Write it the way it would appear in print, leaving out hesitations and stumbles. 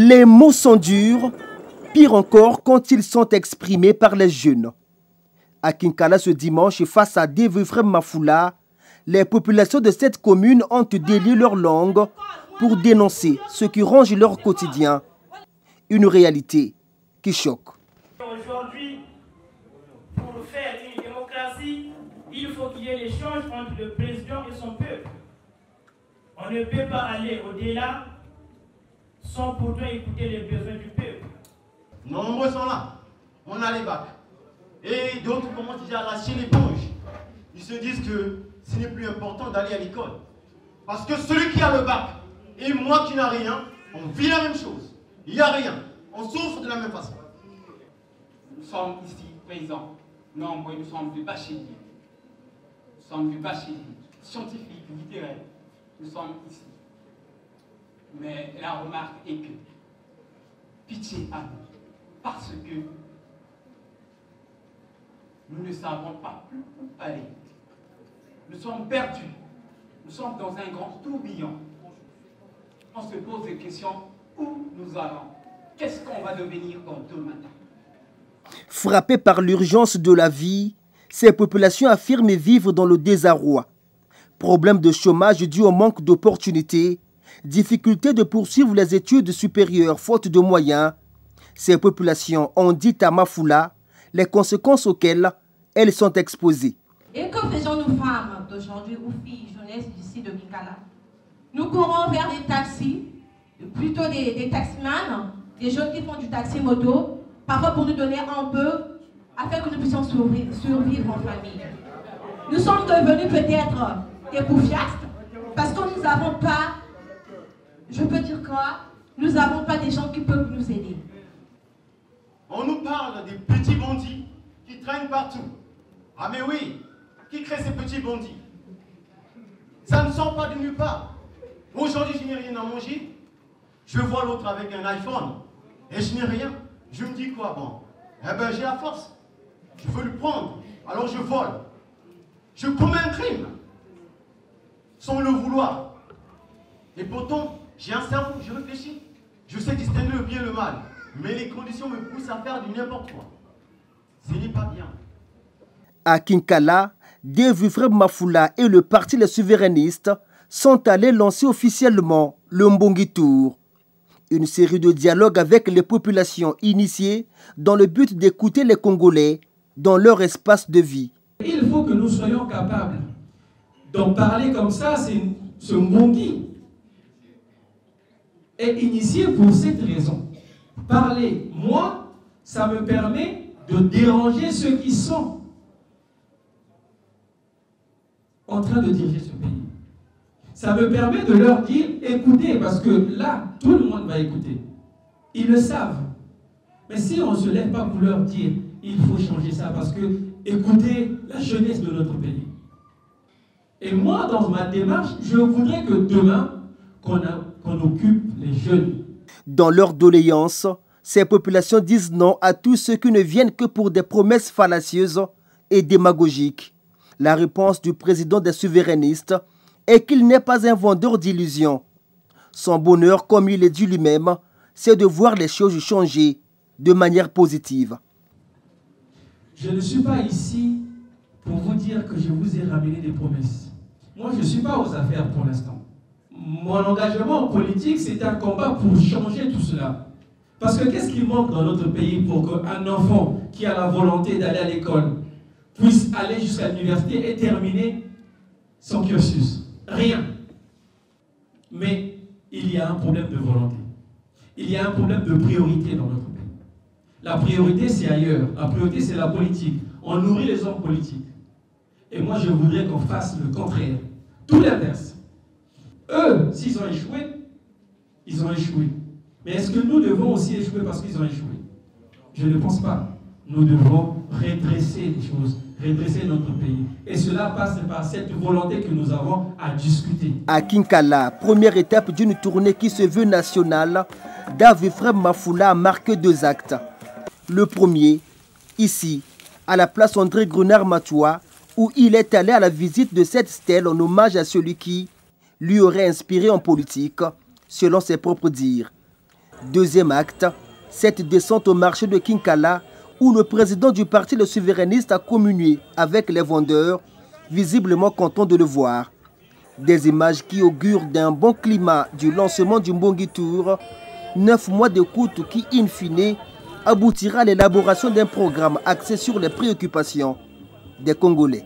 Les mots sont durs, pire encore quand ils sont exprimés par les jeunes. À Kinkala ce dimanche, face à Devefrem Mafoula, les populations de cette commune ont délié leur langue pour dénoncer ce qui ronge leur quotidien. Une réalité qui choque. Aujourd'hui, pour faire une démocratie, il faut qu'il y ait l'échange entre le président et son peuple. On ne peut pas aller au-delà sans pourtant écouter les besoins du peuple. Nombreux sont là, on a les bacs. Et d'autres commencent déjà à lâcher l'éponge. Ils se disent que ce n'est plus important d'aller à l'école. Parce que celui qui a le bac et moi qui n'ai rien, on vit la même chose. Il n'y a rien. On souffre de la même façon. Nous sommes ici présents, nombreux, nous sommes des bacheliers. Nous sommes des bacheliers, scientifiques, littéraires. Nous sommes ici. Mais la remarque est que, pitié à nous, parce que nous ne savons pas où aller. Nous sommes perdus. Nous sommes dans un grand tourbillon. On se pose des questions, où nous allons? Qu'est-ce qu'on va devenir dans demain? Frappées par l'urgence de la vie, ces populations affirment vivre dans le désarroi. Problèmes de chômage dû au manque d'opportunités, difficulté de poursuivre les études supérieures faute de moyens. Ces populations ont dit à Mafoula les conséquences auxquelles elles sont exposées. Et que faisons-nous femmes d'aujourd'hui ou filles, jeunesse d'ici de Kinkala? Nous courons vers des taxis, plutôt des taximans, des jeunes qui font du taxi moto, parfois pour nous donner un peu, afin que nous puissions survivre en famille. Nous sommes devenus peut-être des bouffiastes, parce que nous n'avons pas, je peux dire quoi, nous n'avons pas des gens qui peuvent nous aider. On nous parle des petits bandits qui traînent partout. Ah mais oui, qui crée ces petits bandits? Ça ne sort pas de nulle part. Aujourd'hui, je n'ai rien à manger. Je vois l'autre avec un iPhone et je n'ai rien. Je me dis quoi? Bon, eh ben j'ai la force. Je veux le prendre, alors je vole. Je commets un crime sans le vouloir. Et pourtant, j'ai un cerveau, je réfléchis. Je sais distinguer le bien et le mal. Mais les conditions me poussent à faire du n'importe quoi. Ce n'est pas bien. À Kinkala, Devefrem Mafoula et le parti Les Souverainistes sont allés lancer officiellement le Mbongi Tour. Une série de dialogues avec les populations initiées dans le but d'écouter les Congolais dans leur espace de vie. Il faut que nous soyons capables d'en parler comme ça. Ce Mbongi est initié pour cette raison. Parler, moi, ça me permet de déranger ceux qui sont en train de diriger ce pays. Ça me permet de leur dire, écoutez, parce que là, tout le monde va écouter. Ils le savent. Mais si on ne se lève pas pour leur dire, il faut changer ça, parce que, écoutez la jeunesse de notre pays. Et moi, dans ma démarche, je voudrais que demain, qu'on occupe les jeunes. Dans leur doléance, ces populations disent non à tous ceux qui ne viennent que pour des promesses fallacieuses et démagogiques. La réponse du président des souverainistes est qu'il n'est pas un vendeur d'illusions. Son bonheur, comme il est dit lui-même, c'est de voir les choses changer de manière positive. Je ne suis pas ici pour vous dire que je vous ai ramené des promesses. Moi, je ne suis pas aux affaires pour l'instant. Mon engagement politique, c'est un combat pour changer tout cela. Parce que qu'est-ce qui manque dans notre pays pour qu'un enfant qui a la volonté d'aller à l'école puisse aller jusqu'à l'université et terminer son cursus? Rien. Mais il y a un problème de volonté. Il y a un problème de priorité dans notre pays. La priorité, c'est ailleurs. La priorité, c'est la politique. On nourrit les hommes politiques. Et moi, je voudrais qu'on fasse le contraire. Tout l'inverse. Eux, s'ils ont échoué, ils ont échoué. Mais est-ce que nous devons aussi échouer parce qu'ils ont échoué? Je ne pense pas. Nous devons redresser les choses, redresser notre pays. Et cela passe par cette volonté que nous avons à discuter. À Kinkala, première étape d'une tournée qui se veut nationale, Devefrem Mafoula a marqué 2 actes. Le premier, ici, à la place André Grenard-Matoua, où il est allé à la visite de cette stèle en hommage à celui qui lui aurait inspiré en politique, selon ses propres dires. Deuxième acte, cette descente au marché de Kinkala où le président du parti Le Souverainiste a communié avec les vendeurs, visiblement contents de le voir. Des images qui augurent d'un bon climat du lancement du Mbongi Tour, 9 mois d'écoute qui, in fine, aboutira à l'élaboration d'un programme axé sur les préoccupations des Congolais.